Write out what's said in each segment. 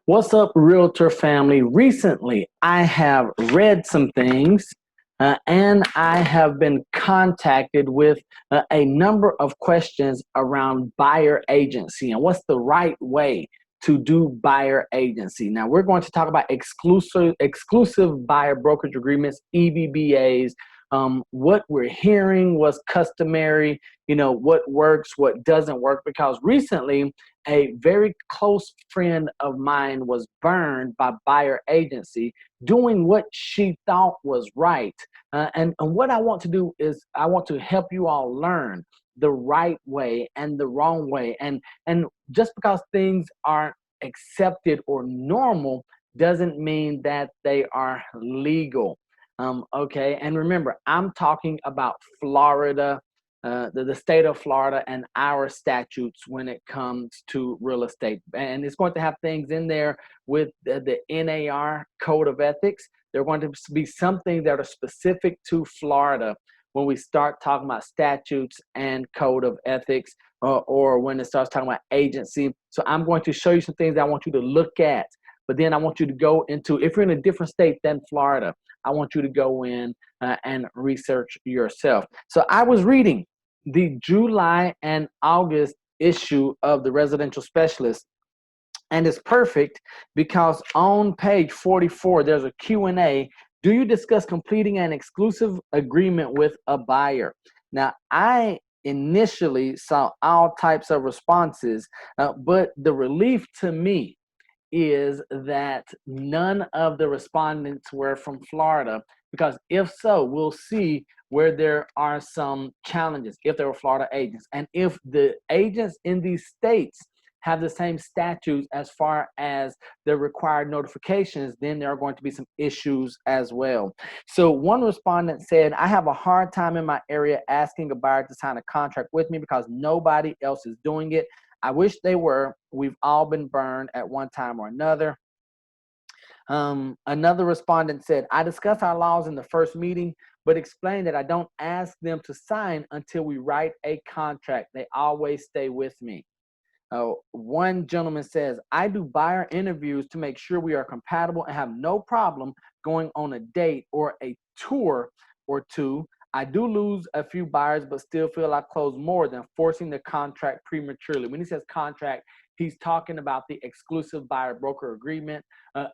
What's up, Realtor family? Recently, I have read some things and I have been contacted with a number of questions around buyer agency and what's the right way to do buyer agency. Now, we're going to talk about exclusive buyer brokerage agreements, EBBAs, what we're hearing, what's customary, what works, what doesn't work, because recently, a very close friend of mine was burned by buyer agency doing what she thought was right. And what I want to do is I want to help you all learn the right way and the wrong way. And just because things aren't accepted or normal doesn't mean that they are legal. Okay, and remember, I'm talking about Florida, the state of Florida and our statutes when it comes to real estate. And it's going to have things in there with the NAR Code of Ethics. There are going to be some things that are specific to Florida when we start talking about statutes and code of ethics, or when it starts talking about agency. So I'm going to show you some things that I want you to look at. But then I want you to go into, if you're in a different state than Florida, I want you to go in and research yourself. So I was reading the July and August issue of the Residential Specialist, and it's perfect because on page 44, there's a Q&A. Do you discuss completing an exclusive agreement with a buyer? Now, I initially saw all types of responses, but the relief to me is that none of the respondents were from Florida, because if so, we'll see where there are some challenges if they were Florida agents. And if the agents in these states have the same statutes as far as the required notifications, then there are going to be some issues as well. So one respondent said, I have a hard time in my area asking a buyer to sign a contract with me because nobody else is doing it. I wish they were. We've all been burned at one time or another. Another respondent said, I discussed our laws in the first meeting, but explained that I don't ask them to sign until we write a contract. They always stay with me. One gentleman says, I do buyer interviews to make sure we are compatible and have no problem going on a date or a tour or two. I do lose a few buyers, but still feel I close more than forcing the contract prematurely. When he says contract, he's talking about the exclusive buyer broker agreement.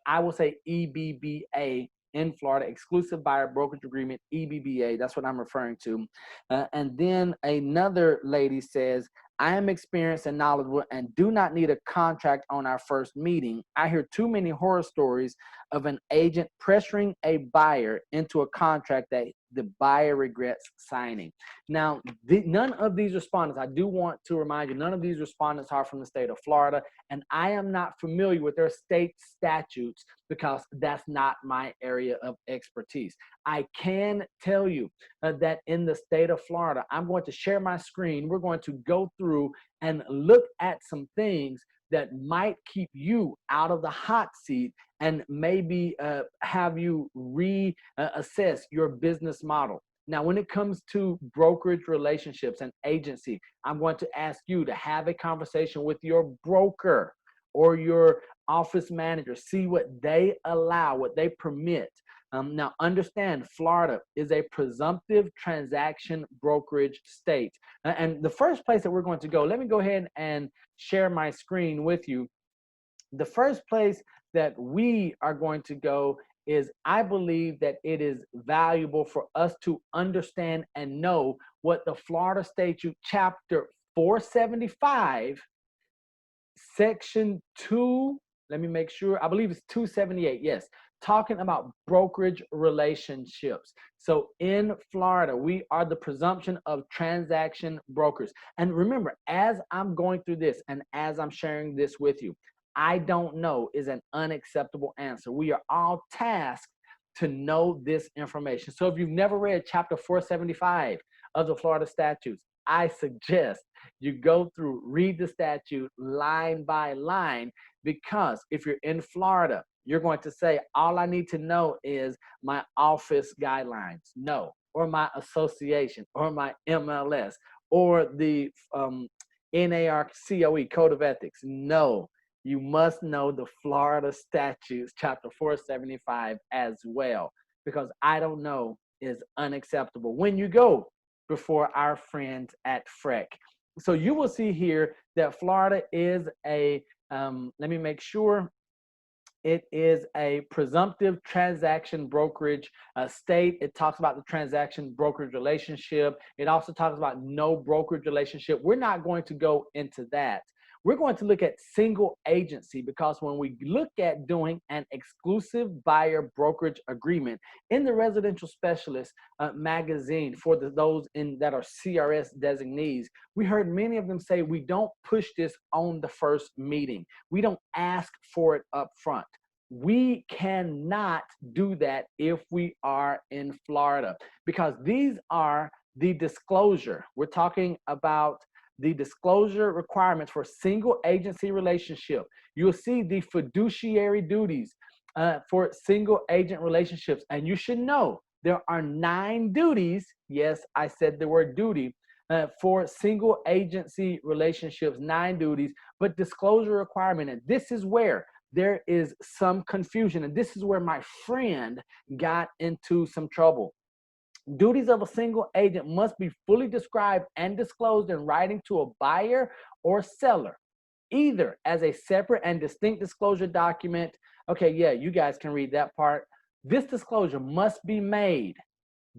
I will say EBBA in Florida, exclusive buyer brokerage agreement, EBBA. That's what I'm referring to. And then another lady says, I am experienced and knowledgeable and do not need a contract on our first meeting. I hear too many horror stories of an agent pressuring a buyer into a contract that the buyer regrets signing. Now, none of these respondents, I do want to remind you, none of these respondents are from the state of Florida, and I am not familiar with their state statutes because that's not my area of expertise. I can tell you that in the state of Florida, I'm going to share my screen. We're going to go through and look at some things that might keep you out of the hot seat and maybe have you reassess your business model. Now, when it comes to brokerage relationships and agency, I'm going to ask you to have a conversation with your broker or your office manager, see what they allow, what they permit. Now, understand, Florida is a presumptive transaction brokerage state. And the first place that we're going to go, let me go ahead and share my screen with you. The first place that we are going to go is, I believe that it is valuable for us to understand and know what the Florida Statute Chapter 475, Section 2, let me make sure, I believe it's 278, yes, talking about brokerage relationships. So in Florida, we are the presumption of transaction brokers. And remember, as I'm going through this and as I'm sharing this with you, I don't know is an unacceptable answer. We are all tasked to know this information. So if you've never read Chapter 475 of the Florida statutes, I suggest you go through, read the statute line by line, because if you're in Florida, you're going to say, all I need to know is my office guidelines. No. Or my association, or my MLS, or the NAR COE, Code of Ethics. No. you must know the Florida statutes, chapter 475 as well, because I don't know is unacceptable when you go before our friends at FREC. So you will see here that Florida is a, let me make sure, it is a presumptive transaction brokerage state. It talks about the transaction brokerage relationship. It also talks about no brokerage relationship. We're not going to go into that. We're going to look at single agency, because when we look at doing an exclusive buyer brokerage agreement in the residential specialist magazine for those that are CRS designees, we heard many of them say we don't push this on the first meeting. We don't ask for it up front. We cannot do that if we are in Florida, because these are the disclosure. We're talking about the disclosure requirements for single agency relationship. You'll see the fiduciary duties for single agent relationships. And you should know there are 9 duties. Yes, I said the word duty for single agency relationships, 9 duties, but disclosure requirement. And this is where there is some confusion. And this is where my friend got into some trouble. Duties of a single agent must be fully described and disclosed in writing to a buyer or seller, either as a separate and distinct disclosure document. Okay, yeah, you guys can read that part. This disclosure must be made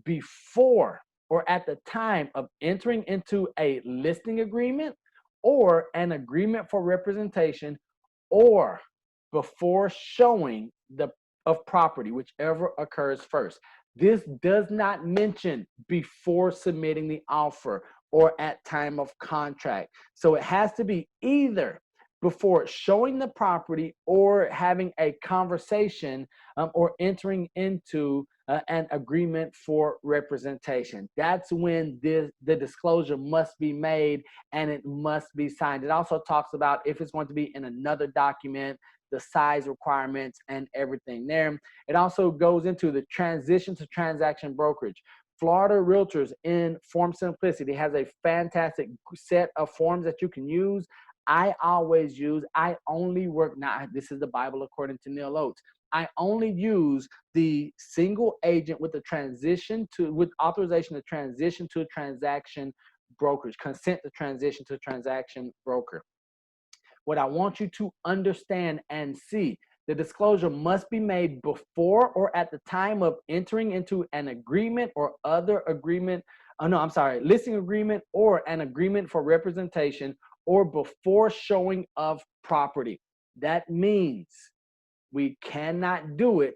before or at the time of entering into a listing agreement or an agreement for representation, or before showing of property, whichever occurs first. This does not mention before submitting the offer or at time of contract. So it has to be either before showing the property or having a conversation or entering into an agreement for representation. That's when the disclosure must be made and it must be signed. It also talks about if it's going to be in another document, the size requirements and everything there. It also goes into the transition to transaction brokerage. Florida Realtors in Form Simplicity has a fantastic set of forms that you can use. I only work, now this is the Bible according to Neil Oates. I only use the single agent with authorization to transition to a transaction brokerage, consent to transition to a transaction broker. What I want you to understand and see, the disclosure must be made before or at the time of entering into an agreement or other agreement, listing agreement or an agreement for representation, or before showing of property. That means we cannot do it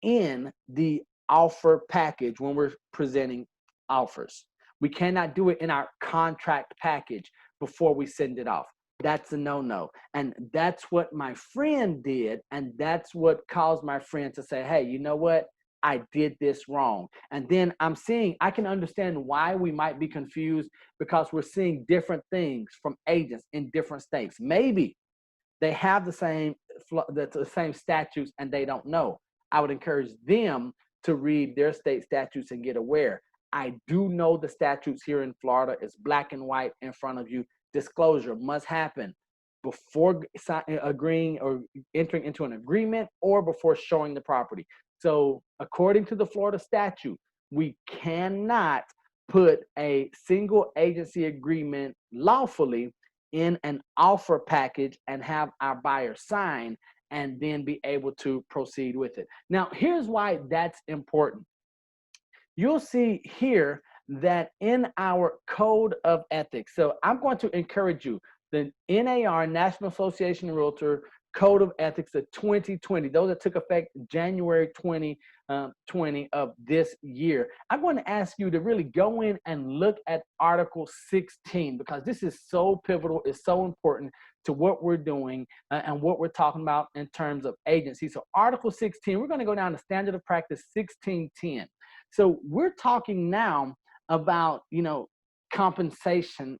in the offer package when we're presenting offers. We cannot do it in our contract package before we send it off. That's a no-no. And that's what my friend did. And that's what caused my friend to say, hey, you know what? I did this wrong. And then I can understand why we might be confused, because we're seeing different things from agents in different states. Maybe they have the same statutes and they don't know. I would encourage them to read their state statutes and get aware. I do know the statutes here in Florida. It's black and white in front of you. Disclosure must happen before agreeing or entering into an agreement or before showing the property. So according to the Florida statute, we cannot put a single agency agreement lawfully in an offer package and have our buyer sign and then be able to proceed with it. Now, here's why that's important. You'll see here that in our code of ethics, so I'm going to encourage you, the NAR, National Association of Realtor Code of Ethics of 2020, those that took effect January 2020 of this year. I'm going to ask you to really go in and look at Article 16, because this is so pivotal, it's so important to what we're doing and what we're talking about in terms of agency. So Article 16, we're going to go down to Standard of Practice 1610. So we're talking now about, compensation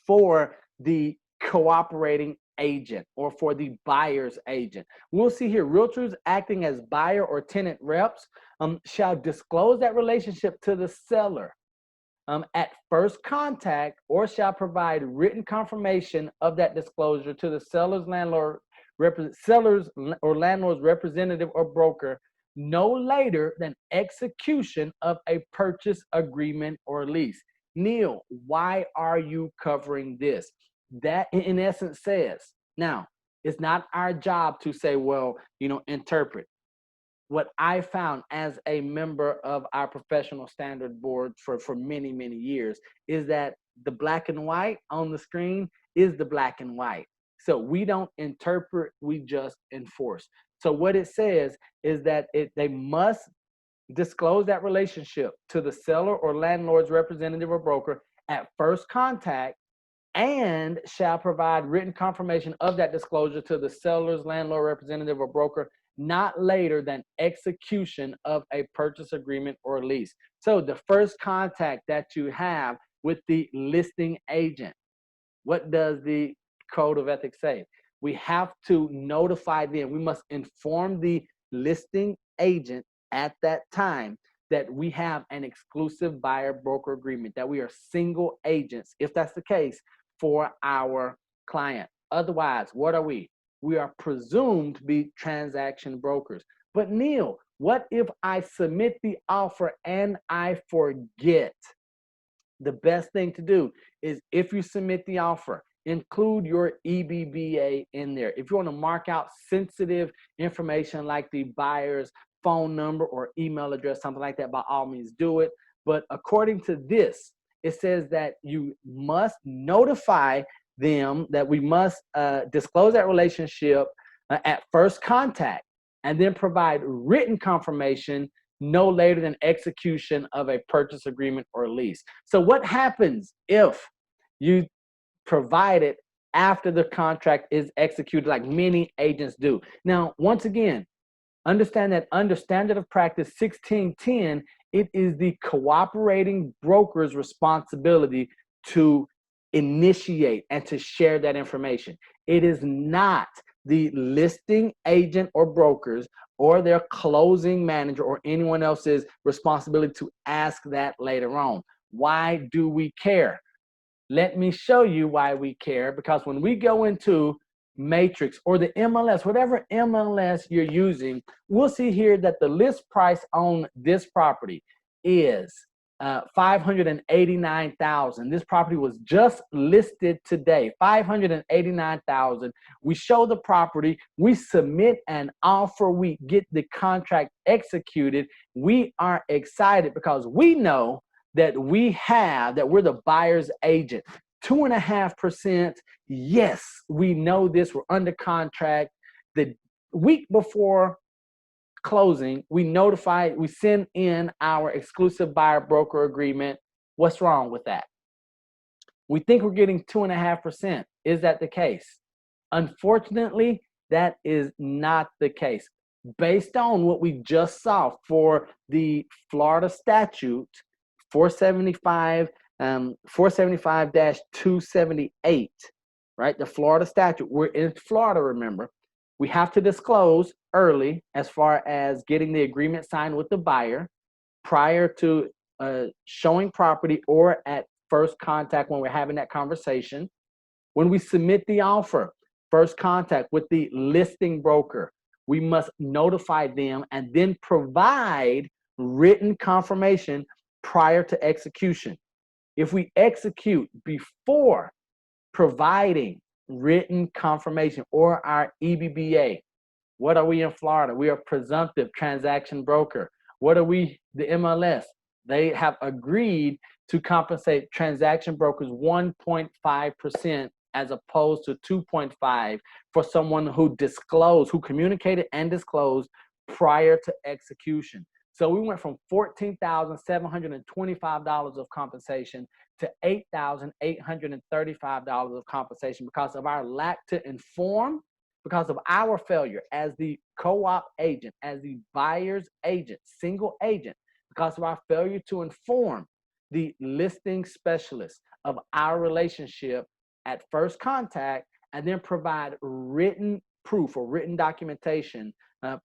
for the cooperating agent or for the buyer's agent. We'll see here, realtors acting as buyer or tenant reps shall disclose that relationship to the seller at first contact, or shall provide written confirmation of that disclosure to the seller's or landlord's representative or broker no later than execution of a purchase agreement or lease. Neil, why are you covering this? That in essence says, now, it's not our job to say, well, interpret. What I found as a member of our professional standard board for many, many years is that the black and white on the screen is the black and white. So we don't interpret, we just enforce. So what it says is that they must disclose that relationship to the seller or landlord's representative or broker at first contact, and shall provide written confirmation of that disclosure to the seller's landlord representative or broker not later than execution of a purchase agreement or lease. So the first contact that you have with the listing agent, what does the code of ethics say? We have to notify them. We must inform the listing agent at that time that we have an exclusive buyer broker agreement, that we are single agents, if that's the case, for our client. Otherwise, what are we? We are presumed to be transaction brokers. But Neil, what if I submit the offer and I forget? The best thing to do is, if you submit the offer, include your EBBA in there. If you want to mark out sensitive information like the buyer's phone number or email address, something like that, by all means do it. But according to this, it says that you must notify them, that we must disclose that relationship at first contact, and then provide written confirmation no later than execution of a purchase agreement or lease. So what happens if you provide it after the contract is executed, like many agents do? Now, once again, understand that under Standard of Practice 1610, it is the cooperating broker's responsibility to initiate and to share that information. It is not the listing agent or brokers or their closing manager or anyone else's responsibility to ask that later on. Why do we care? Let me show you why we care. Because when we go into Matrix or the MLS, whatever MLS you're using, we'll see here that the list price on this property is $589,000. This property was just listed today, $589,000. We show the property, we submit an offer, we get the contract executed. We are excited because we know that we're the buyer's agent. 2.5%. Yes, we know this. We're under contract. The week before closing, we send in our exclusive buyer broker agreement. What's wrong with that? We think we're getting 2.5%. Is that the case? Unfortunately, that is not the case. Based on what we just saw for the Florida statute 475-278, right? The Florida statute. We're in Florida, remember. We have to disclose early as far as getting the agreement signed with the buyer prior to showing property or at first contact when we're having that conversation. When we submit the offer, first contact with the listing broker, we must notify them and then provide written confirmation prior to execution. If we execute before providing written confirmation or our EBBA, what are we in Florida? We are presumptive transaction broker. What are we, the MLS? They have agreed to compensate transaction brokers 1.5% as opposed to 2.5 for someone who communicated and disclosed prior to execution. So we went from $14,725 of compensation to $8,835 of compensation because of our lack to inform, because of our failure as the co-op agent, as the buyer's agent, single agent, because of our failure to inform the listing specialist of our relationship at first contact and then provide written proof or written documentation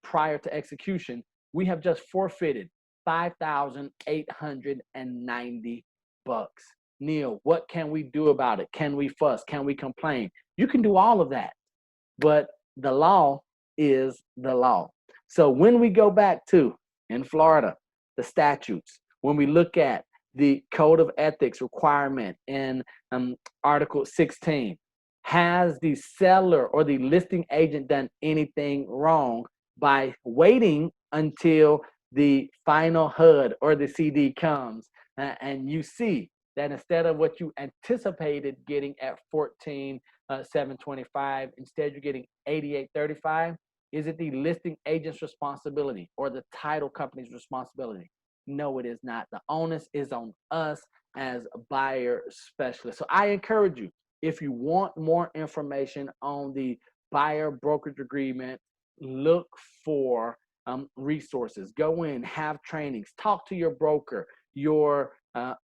prior to execution. We have just forfeited $5,890. bucks. Neil, what can we do about it? Can we fuss? Can we complain? You can do all of that, but the law is the law. So when we go back to, in Florida, the statutes, when we look at the code of ethics requirement in Article 16, has the seller or the listing agent done anything wrong by waiting until the final HUD or the CD comes, and you see that instead of what you anticipated getting at 14,725, instead you're getting 8835? Is it the listing agent's responsibility or the title company's responsibility? No, it is not. The onus is on us as a buyer specialist. So I encourage you, if you want more information on the buyer brokerage agreement, look for resources. Go in, have trainings, talk to your broker, your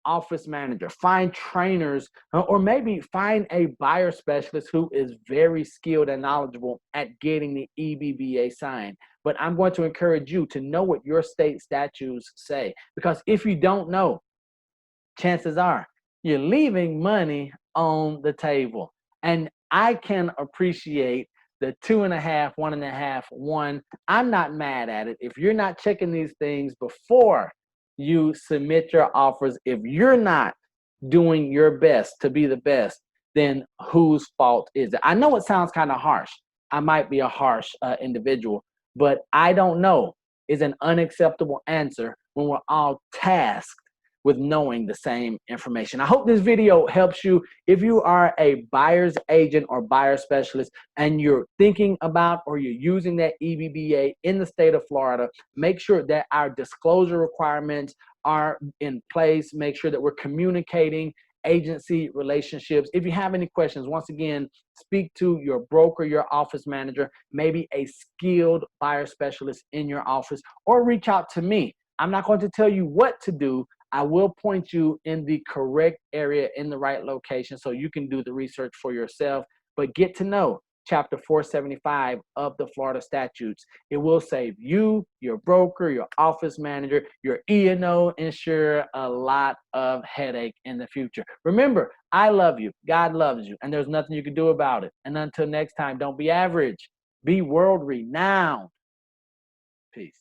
office manager, find trainers, or maybe find a buyer specialist who is very skilled and knowledgeable at getting the EBBA signed. But I'm going to encourage you to know what your state statutes say, because if you don't know, chances are you're leaving money on the table. And I can appreciate the 2.5, 1.5, 1. I'm not mad at it. If you're not checking these things before you submit your offers, if you're not doing your best to be the best, then whose fault is it? I know it sounds kind of harsh. I might be a harsh individual, but I don't know is an unacceptable answer when we're all tasked with knowing the same information. I hope this video helps you. If you are a buyer's agent or buyer specialist and you're thinking about or you're using that EBBA in the state of Florida, make sure that our disclosure requirements are in place. Make sure that we're communicating agency relationships. If you have any questions, once again, speak to your broker, your office manager, maybe a skilled buyer specialist in your office, or reach out to me. I'm not going to tell you what to do. I will point you in the correct area, in the right location, so you can do the research for yourself. But get to know Chapter 475 of the Florida statutes. It will save you, your broker, your office manager, your E&O insurer a lot of headache in the future. Remember, I love you, God loves you, and there's nothing you can do about it. And until next time, don't be average, be world renowned. Peace.